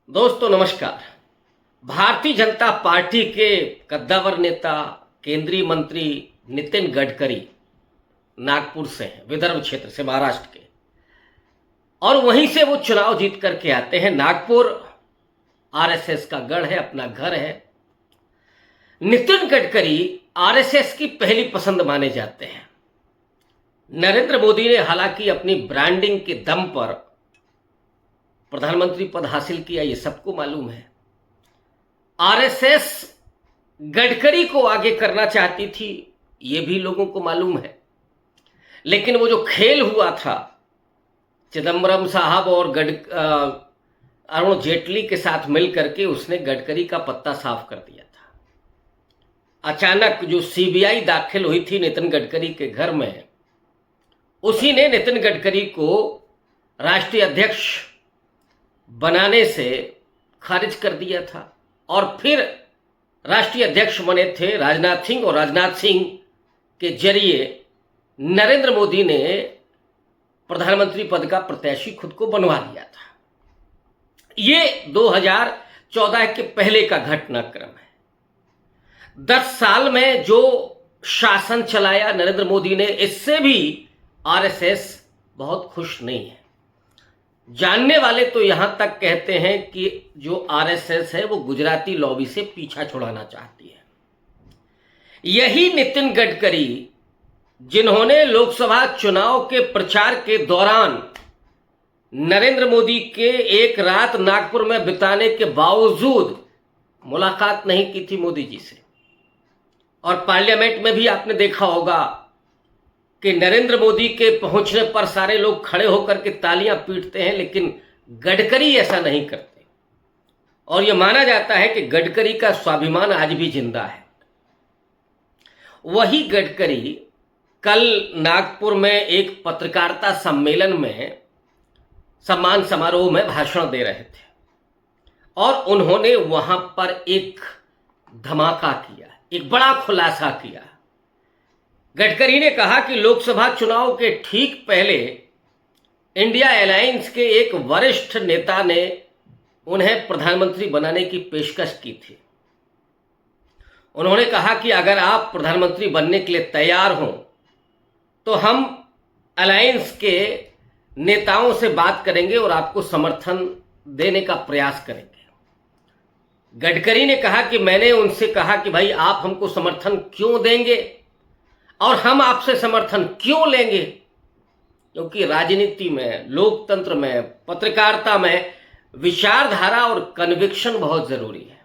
दोस्तों नमस्कार। भारतीय जनता पार्टी के कद्दावर नेता केंद्रीय मंत्री नितिन गडकरी नागपुर से हैं, विदर्भ क्षेत्र से, महाराष्ट्र के, और वहीं से वो चुनाव जीत करके आते हैं। नागपुर आरएसएस का गढ़ है, अपना घर है। नितिन गडकरी आरएसएस की पहली पसंद माने जाते हैं। नरेंद्र मोदी ने हालांकि अपनी ब्रांडिंग के दम पर प्रधानमंत्री पद हासिल किया, ये सबको मालूम है। आरएसएस गडकरी को आगे करना चाहती थी, ये भी लोगों को मालूम है। लेकिन वो जो खेल हुआ था चिदम्बरम साहब और अरुण जेटली के साथ मिलकर के, उसने गडकरी का पत्ता साफ कर दिया था। अचानक जो सीबीआई दाखिल हुई थी नितिन गडकरी के घर में, उसी ने नितिन गडकरी को राष्ट्रीय अध्यक्ष बनाने से खारिज कर दिया था। और फिर राष्ट्रीय अध्यक्ष बने थे राजनाथ सिंह, और राजनाथ सिंह के जरिए नरेंद्र मोदी ने प्रधानमंत्री पद का प्रत्याशी खुद को बनवा लिया था। ये 2014 के पहले का घटनाक्रम है। 10 साल में जो शासन चलाया नरेंद्र मोदी ने, इससे भी आरएसएस बहुत खुश नहीं है। जानने वाले तो यहां तक कहते हैं कि जो आरएसएस है वो गुजराती लॉबी से पीछा छुड़ाना चाहती है। यही नितिन गडकरी, जिन्होंने लोकसभा चुनाव के प्रचार के दौरान नरेंद्र मोदी के एक रात नागपुर में बिताने के बावजूद मुलाकात नहीं की थी मोदी जी से, और पार्लियामेंट में भी आपने देखा होगा कि नरेंद्र मोदी के पहुंचने पर सारे लोग खड़े होकर के तालियां पीटते हैं, लेकिन गडकरी ऐसा नहीं करते। और यह माना जाता है कि गडकरी का स्वाभिमान आज भी जिंदा है। वही गडकरी कल नागपुर में एक पत्रकारिता सम्मेलन में, सम्मान समारोह में भाषण दे रहे थे, और उन्होंने वहां पर एक धमाका किया, एक बड़ा खुलासा किया। गडकरी ने कहा कि लोकसभा चुनाव के ठीक पहले इंडिया अलायंस के एक वरिष्ठ नेता ने उन्हें प्रधानमंत्री बनाने की पेशकश की थी। उन्होंने कहा कि अगर आप प्रधानमंत्री बनने के लिए तैयार हों तो हम अलायंस के नेताओं से बात करेंगे और आपको समर्थन देने का प्रयास करेंगे। गडकरी ने कहा कि मैंने उनसे कहा कि भाई आप हमको समर्थन क्यों देंगे और हम आपसे समर्थन क्यों लेंगे, क्योंकि राजनीति में, लोकतंत्र में, पत्रकारिता में विचारधारा और कन्विक्शन बहुत जरूरी है।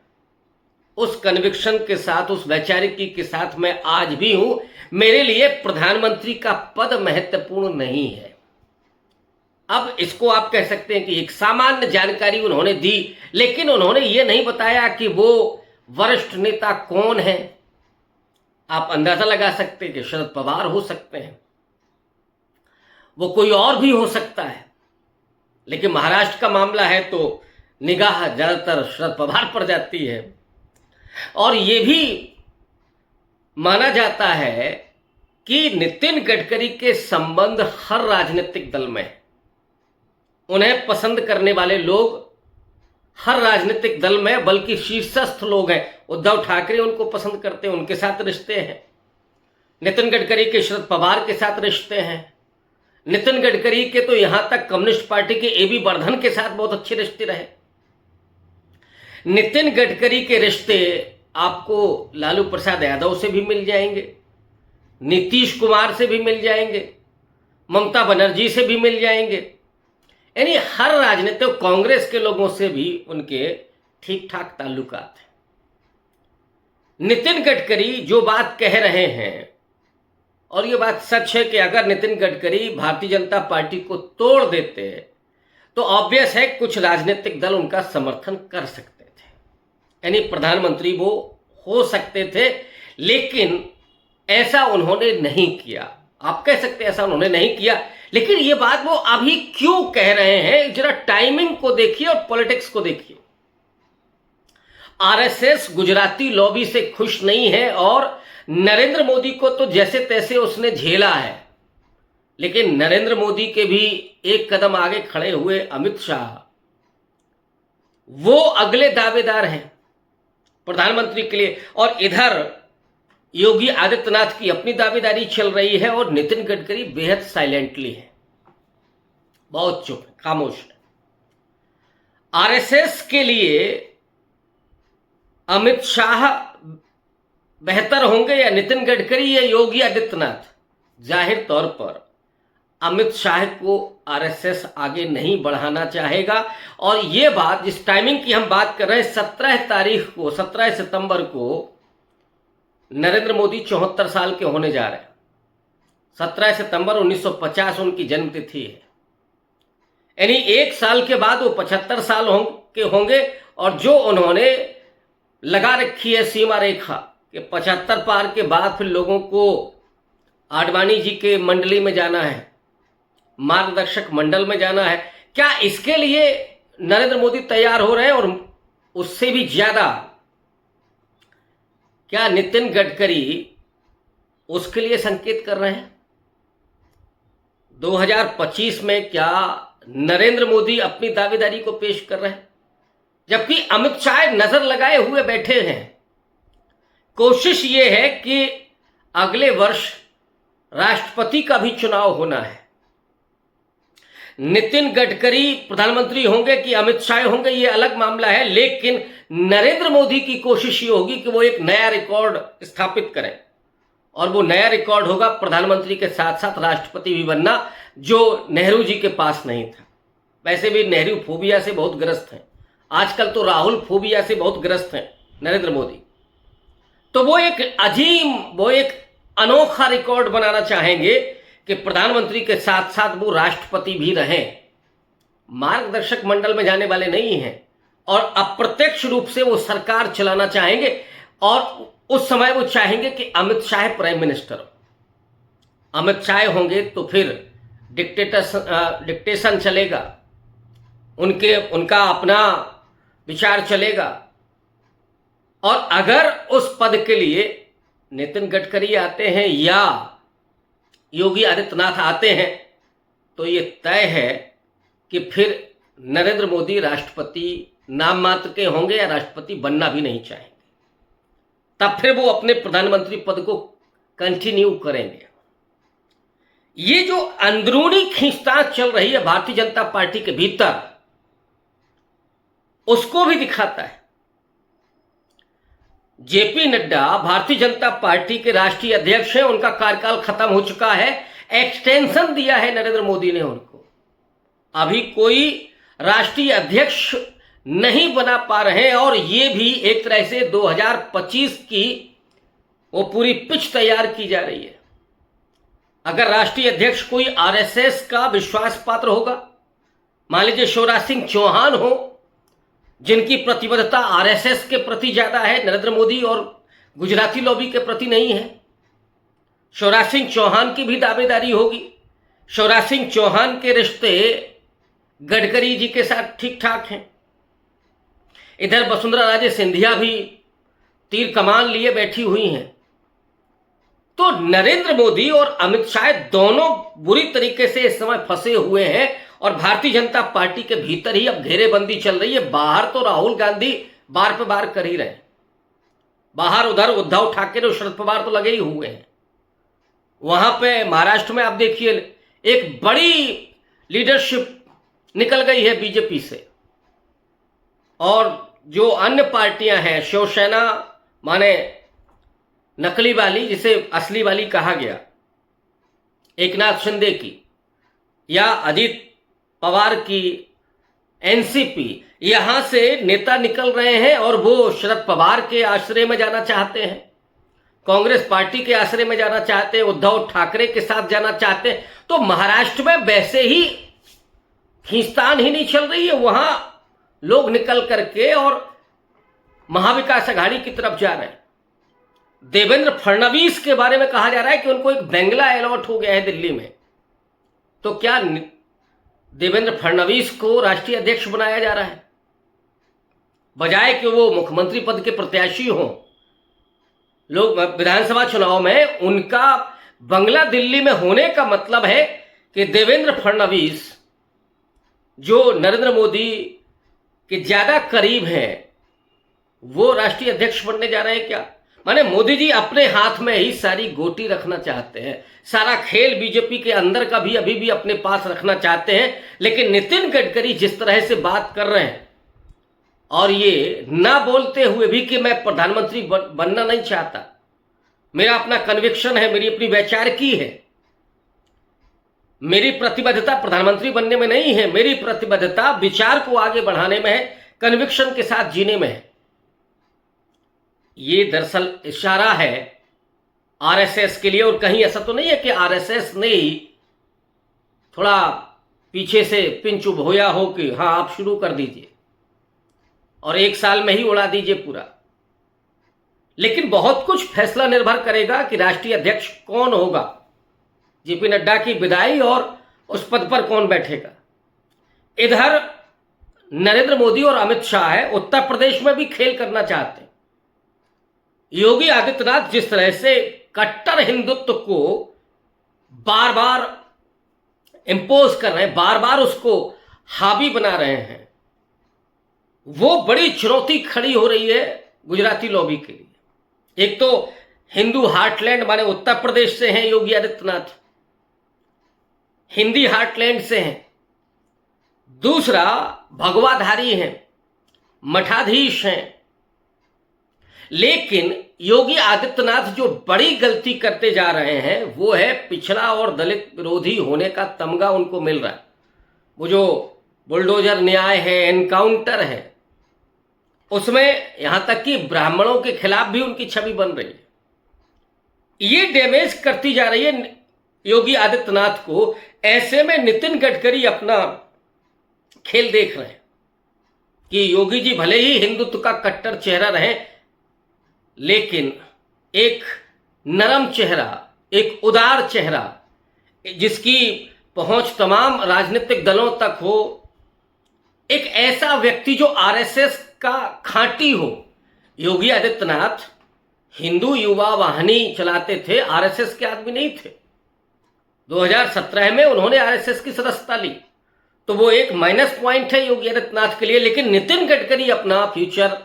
उस कन्विक्शन के साथ, उस वैचारिकी के साथ मैं आज भी हूं। मेरे लिए प्रधानमंत्री का पद महत्वपूर्ण नहीं है। अब इसको आप कह सकते हैं कि एक सामान्य जानकारी उन्होंने दी, लेकिन उन्होंने ये नहीं बताया कि वो वरिष्ठ नेता कौन है। आप अंदाजा लगा सकते हैं कि शरद पवार हो सकते हैं, वो कोई और भी हो सकता है, लेकिन महाराष्ट्र का मामला है तो निगाह ज्यादातर शरद पवार पर जाती है। और ये भी माना जाता है कि नितिन गडकरी के संबंध हर राजनीतिक दल में है। उन्हें पसंद करने वाले लोग हर राजनीतिक दल में, बल्कि शीर्षस्थ लोग हैं। उद्धव ठाकरे उनको पसंद करते हैं, उनके साथ रिश्ते हैं। नितिन गडकरी के शरद पवार के साथ रिश्ते हैं। नितिन गडकरी के तो यहां तक कम्युनिस्ट पार्टी के एबी वर्धन के साथ बहुत अच्छे रिश्ते रहे। नितिन गडकरी के रिश्ते आपको लालू प्रसाद यादव से भी मिल जाएंगे, नीतीश कुमार से भी मिल जाएंगे, ममता बनर्जी से भी मिल जाएंगे। यानी हर राजनीतिक, कांग्रेस के लोगों से भी उनके ठीक ठाक ताल्लुकात हैं। नितिन गडकरी जो बात कह रहे हैं, और ये बात सच है कि अगर नितिन गडकरी भारतीय जनता पार्टी को तोड़ देते तो ऑब्वियस है कुछ राजनीतिक दल उनका समर्थन कर सकते थे, यानी प्रधानमंत्री वो हो सकते थे। लेकिन ऐसा उन्होंने नहीं किया। आप कह सकते हैं ऐसा उन्होंने नहीं किया, लेकिन ये बात वो अभी क्यों कह रहे हैं, जरा टाइमिंग को देखिए और पॉलिटिक्स को देखिए। आरएसएस गुजराती लॉबी से खुश नहीं है, और नरेंद्र मोदी को तो जैसे तैसे उसने झेला है, लेकिन नरेंद्र मोदी के भी एक कदम आगे खड़े हुए अमित शाह वो अगले दावेदार हैं प्रधानमंत्री के लिए। और इधर योगी आदित्यनाथ की अपनी दावेदारी चल रही है और नितिन गडकरी बेहद साइलेंटली है, बहुत चुप है, खामोश है। आरएसएस के लिए अमित शाह बेहतर होंगे या नितिन गडकरी या योगी आदित्यनाथ? जाहिर तौर पर अमित शाह को आरएसएस आगे नहीं बढ़ाना चाहेगा। और ये बात, जिस टाइमिंग की हम बात कर रहे हैं, 17 सितंबर को नरेंद्र मोदी 74 साल के होने जा रहे हैं। 17 सितंबर 1950 उनकी जन्मतिथि है, यानी एक साल के बाद वो 75 साल के होंगे। और जो उन्होंने लगा रखी है सीमा रेखा कि 75 पार के बाद फिर लोगों को आडवाणी जी के मंडली में जाना है, मार्गदर्शक मंडल में जाना है, क्या इसके लिए नरेंद्र मोदी तैयार हो रहे हैं? और उससे भी ज्यादा क्या नितिन गडकरी उसके लिए संकेत कर रहे हैं? 2025 में क्या नरेंद्र मोदी अपनी दावेदारी को पेश कर रहे हैं, जबकि अमित शाह नजर लगाए हुए बैठे हैं? कोशिश ये है कि अगले वर्ष राष्ट्रपति का भी चुनाव होना है। नितिन गडकरी प्रधानमंत्री होंगे कि अमित शाह होंगे, ये अलग मामला है, लेकिन नरेंद्र मोदी की कोशिश ये होगी कि वो एक नया रिकॉर्ड स्थापित करें। और वो नया रिकॉर्ड होगा प्रधानमंत्री के साथ साथ राष्ट्रपति भी बनना, जो नेहरू जी के पास नहीं था। वैसे भी नेहरू फोबिया से बहुत ग्रस्त हैं, आजकल तो राहुल फोबिया से बहुत ग्रस्त हैं नरेंद्र मोदी। तो वो एक अनोखा रिकॉर्ड बनाना चाहेंगे कि प्रधानमंत्री के साथ साथ वो राष्ट्रपति भी रहें। मार्गदर्शक मंडल में जाने वाले नहीं हैं और अप्रत्यक्ष रूप से वो सरकार चलाना चाहेंगे। और उस समय वो चाहेंगे कि अमित शाह प्राइम मिनिस्टर हो। अमित शाह होंगे तो फिर डिक्टेशन चलेगा, उनका अपना विचार चलेगा। और अगर उस पद के लिए नितिन गडकरी आते हैं या योगी आदित्यनाथ आते हैं तो ये तय है कि फिर नरेंद्र मोदी राष्ट्रपति नाम मात्र के होंगे या राष्ट्रपति बनना भी नहीं चाहेंगे। तब फिर वो अपने प्रधानमंत्री पद को कंटिन्यू करेंगे। ये जो अंदरूनी खींचतान चल रही है भारतीय जनता पार्टी के भीतर, उसको भी दिखाता है। जेपी नड्डा भारतीय जनता पार्टी के राष्ट्रीय अध्यक्ष हैं, उनका कार्यकाल खत्म हो चुका है, एक्सटेंशन दिया है नरेंद्र मोदी ने उनको। अभी कोई राष्ट्रीय अध्यक्ष नहीं बना पा रहे हैं और ये भी एक तरह से 2025 की वो पूरी पिच तैयार की जा रही है। अगर राष्ट्रीय अध्यक्ष कोई आरएसएस का विश्वास पात्र होगा, मान लीजिए शिवराज सिंह चौहान हो, जिनकी प्रतिबद्धता आरएसएस के प्रति ज्यादा है, नरेंद्र मोदी और गुजराती लॉबी के प्रति नहीं है, शिवराज सिंह चौहान की भी दावेदारी होगी। शिवराज सिंह चौहान के रिश्ते गडकरी जी के साथ ठीक ठाक हैं। इधर वसुंधरा राजे सिंधिया भी तीर कमान लिए बैठी हुई हैं। तो नरेंद्र मोदी और अमित शाह दोनों बुरी तरीके से इस समय फंसे हुए हैं और भारतीय जनता पार्टी के भीतर ही अब घेरेबंदी चल रही है। बाहर तो राहुल गांधी बार पे बार कर ही रहे हैं, बाहर उधर उद्धव ठाकरे और शरद पवार तो लगे ही हुए हैं। वहां पे महाराष्ट्र में आप देखिए एक बड़ी लीडरशिप निकल गई है बीजेपी से, और जो अन्य पार्टियां हैं, शिवसेना माने नकली वाली जिसे असली वाली कहा गया, एकनाथ शिंदे की या अजीत पवार की एनसीपी, यहां से नेता निकल रहे हैं और वो शरद पवार के आश्रय में जाना चाहते हैं, कांग्रेस पार्टी के आश्रय में जाना चाहते हैं, उद्धव ठाकरे के साथ जाना चाहते हैं। तो महाराष्ट्र में वैसे ही खींचतान ही नहीं चल रही है, वहां लोग निकल करके और महाविकास अघाड़ी की तरफ जा रहे हैं। देवेंद्र फडणवीस के बारे में कहा जा रहा है कि उनको एक बंगला अलॉट हो गया है दिल्ली में। तो क्या देवेंद्र फडणवीस को राष्ट्रीय अध्यक्ष बनाया जा रहा है, बजाय कि वो मुख्यमंत्री पद के प्रत्याशी हों? लोग विधानसभा चुनाव में उनका बंगला दिल्ली में होने का मतलब है कि देवेंद्र फडणवीस जो नरेंद्र मोदी कि ज्यादा करीब हैं वो राष्ट्रीय अध्यक्ष बनने जा रहे हैं क्या? माने मोदी जी अपने हाथ में ही सारी गोटी रखना चाहते हैं, सारा खेल बीजेपी के अंदर का भी अभी भी अपने पास रखना चाहते हैं। लेकिन नितिन गडकरी जिस तरह से बात कर रहे हैं, और ये ना बोलते हुए भी कि मैं प्रधानमंत्री बनना नहीं चाहता, मेरा अपना कन्विक्शन है, मेरी अपनी वैचारिकी है, मेरी प्रतिबद्धता प्रधानमंत्री बनने में नहीं है, मेरी प्रतिबद्धता विचार को आगे बढ़ाने में है, कन्विक्शन के साथ जीने में है। ये दरअसल इशारा है आरएसएस के लिए। और कहीं ऐसा तो नहीं है कि आरएसएस ने ही थोड़ा पीछे से पिन चुभ होया हो कि हाँ आप शुरू कर दीजिए और 1 साल में ही उड़ा दीजिए पूरा। लेकिन बहुत कुछ फैसला निर्भर करेगा कि राष्ट्रीय अध्यक्ष कौन होगा, जेपी नड्डा की विदाई और उस पद पर कौन बैठेगा। इधर नरेंद्र मोदी और अमित शाह है, उत्तर प्रदेश में भी खेल करना चाहते हैं। योगी आदित्यनाथ जिस तरह से कट्टर हिंदुत्व को बार बार इंपोज कर रहे हैं, बार बार उसको हावी बना रहे हैं, वो बड़ी चुनौती खड़ी हो रही है गुजराती लॉबी के लिए। एक तो हिंदू हार्टलैंड माने उत्तर प्रदेश से हैं योगी आदित्यनाथ, हिंदी हार्टलैंड से हैं। दूसरा भगवाधारी हैं, मठाधीश हैं। लेकिन योगी आदित्यनाथ जो बड़ी गलती करते जा रहे हैं वो है पिछड़ा और दलित विरोधी होने का तमगा उनको मिल रहा है। वो जो बुलडोजर न्याय है, एनकाउंटर है, उसमें यहां तक कि ब्राह्मणों के खिलाफ भी उनकी छवि बन रही है। ये डैमेज करती जा रही है योगी आदित्यनाथ को। ऐसे में नितिन गडकरी अपना खेल देख रहे हैं कि योगी जी भले ही हिंदुत्व का कट्टर चेहरा रहे, लेकिन एक नरम चेहरा, एक उदार चेहरा, जिसकी पहुंच तमाम राजनीतिक दलों तक हो, एक ऐसा व्यक्ति जो आरएसएस का खांटी हो। योगी आदित्यनाथ हिंदू युवा वाहिनी चलाते थे, आरएसएस के आदमी नहीं थे। 2017 में उन्होंने आरएसएस की सदस्यता ली, तो वो एक माइनस पॉइंट है योगी आदित्यनाथ के लिए। लेकिन नितिन गडकरी अपना फ्यूचर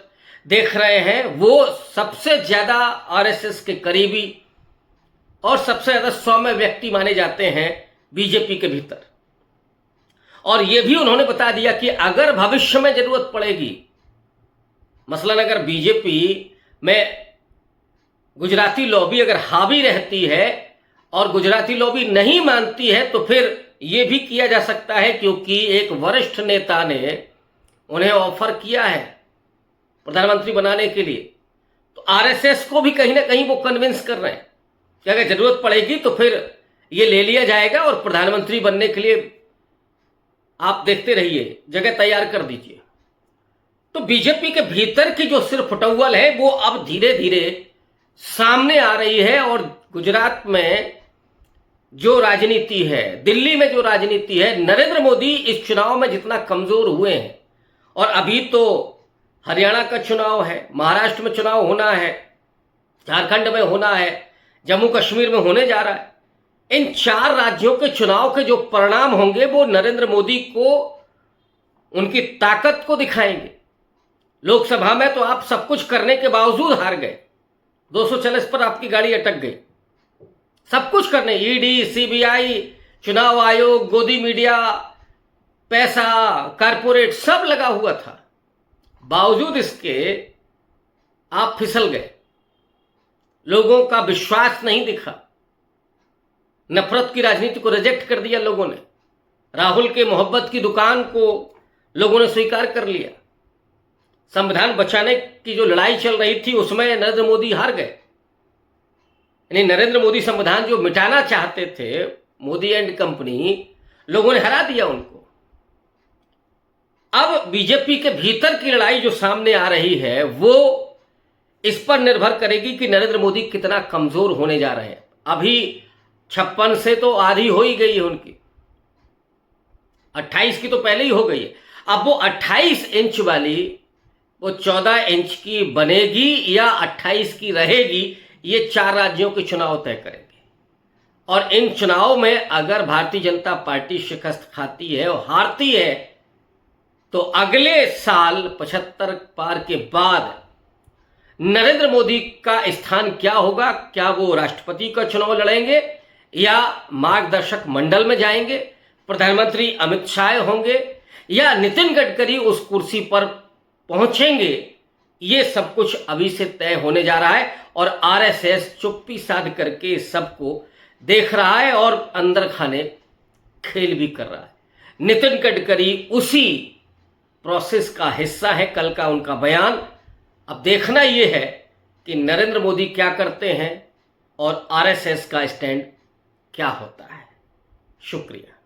देख रहे हैं, वो सबसे ज्यादा आरएसएस के करीबी और सबसे ज्यादा सौम्य व्यक्ति माने जाते हैं बीजेपी के भीतर। और यह भी उन्होंने बता दिया कि अगर भविष्य में जरूरत पड़ेगी, मसलन अगर बीजेपी में गुजराती लॉबी अगर हावी रहती है और गुजराती लॉबी नहीं मानती है, तो फिर यह भी किया जा सकता है, क्योंककि एक वरिष्ठ नेता ने उन्हें ऑफर किया है प्रधानमंत्री बनाने के लिए। तो आरएसएस को भी कहीं ना कहीं वो कन्विंस कर रहे हैं कि अगर जरूरत पड़ेगी तो फिर ये ले लिया जाएगा और प्रधानमंत्री बनने के लिए आप देखते रहिए, जगह तैयार कर दीजिए। तो बीजेपी के भीतर की जो सिर फुटौल है वो अब धीरे धीरे सामने आ रही है। और गुजरात में जो राजनीति है, दिल्ली में जो राजनीति है, नरेंद्र मोदी इस चुनाव में जितना कमजोर हुए हैं, और अभी तो हरियाणा का चुनाव है, महाराष्ट्र में चुनाव होना है, झारखंड में होना है, जम्मू कश्मीर में होने जा रहा है। इन 4 राज्यों के चुनाव के जो परिणाम होंगे वो नरेंद्र मोदी को उनकी ताकत को दिखाएंगे। लोकसभा में तो आप सब कुछ करने के बावजूद हार गए, 240 पर आपकी गाड़ी अटक गई। सब कुछ करने, ईडी, सीबीआई, चुनाव आयोग, गोदी मीडिया, पैसा, कारपोरेट सब लगा हुआ था, बावजूद इसके आप फिसल गए। लोगों का विश्वास नहीं दिखा, नफरत की राजनीति को रिजेक्ट कर दिया लोगों ने। राहुल के मोहब्बत की दुकान को लोगों ने स्वीकार कर लिया। संविधान बचाने की जो लड़ाई चल रही थी उसमें नरेंद्र मोदी हार गए। यानी नरेंद्र मोदी संविधान जो मिटाना चाहते थे, मोदी एंड कंपनी, लोगों ने हरा दिया उनको। अब बीजेपी के भीतर की लड़ाई जो सामने आ रही है वो इस पर निर्भर करेगी कि नरेंद्र मोदी कितना कमजोर होने जा रहे हैं। अभी 56 से तो आधी हो ही गई है उनकी, 28 की तो पहले ही हो गई है। अब वो 28 इंच वाली वो 14 इंच की बनेगी या 28 की रहेगी, ये 4 राज्यों के चुनाव तय करेंगे। और इन चुनाव में अगर भारतीय जनता पार्टी शिकस्त खाती है और हारती है तो अगले साल 75 पार के बाद नरेंद्र मोदी का स्थान क्या होगा? क्या वो राष्ट्रपति का चुनाव लड़ेंगे या मार्गदर्शक मंडल में जाएंगे? प्रधानमंत्री अमित शाह होंगे या नितिन गडकरी उस कुर्सी पर पहुंचेंगे? ये सब कुछ अभी से तय होने जा रहा है और आरएसएस चुप्पी साध करके सबको देख रहा है और अंदर खाने खेल भी कर रहा है। नितिन गडकरी उसी प्रोसेस का हिस्सा है। कल का उनका बयान, अब देखना यह है कि नरेंद्र मोदी क्या करते हैं और आरएसएस का स्टैंड क्या होता है। शुक्रिया।